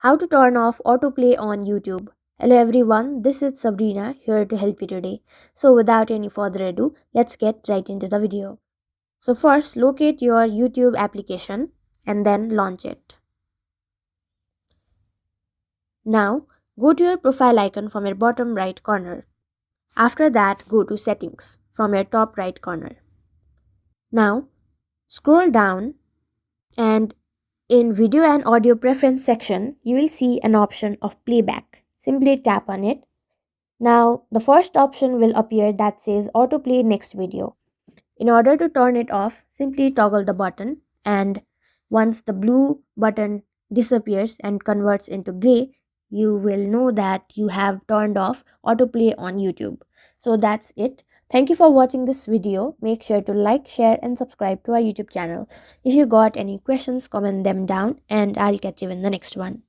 How to turn off autoplay on YouTube. Hello everyone, this is Sabrina here to help you today. So without any further ado, let's get right into the video. So first, locate your YouTube application and then launch it. Now, go to your profile icon from your bottom right corner. After that, go to settings from your top right corner. Now, scroll down and in video and audio preference section, you will see an option of playback. Simply tap on it. Now, the first option will appear that says autoplay next video. In order to turn it off, simply toggle the button, and once the blue button disappears and converts into gray, you will know that you have turned off autoplay on YouTube. So that's it. Thank you for watching this video. Make sure to like, share and subscribe to our YouTube channel. If you got any questions, comment them down and I'll catch you in the next one.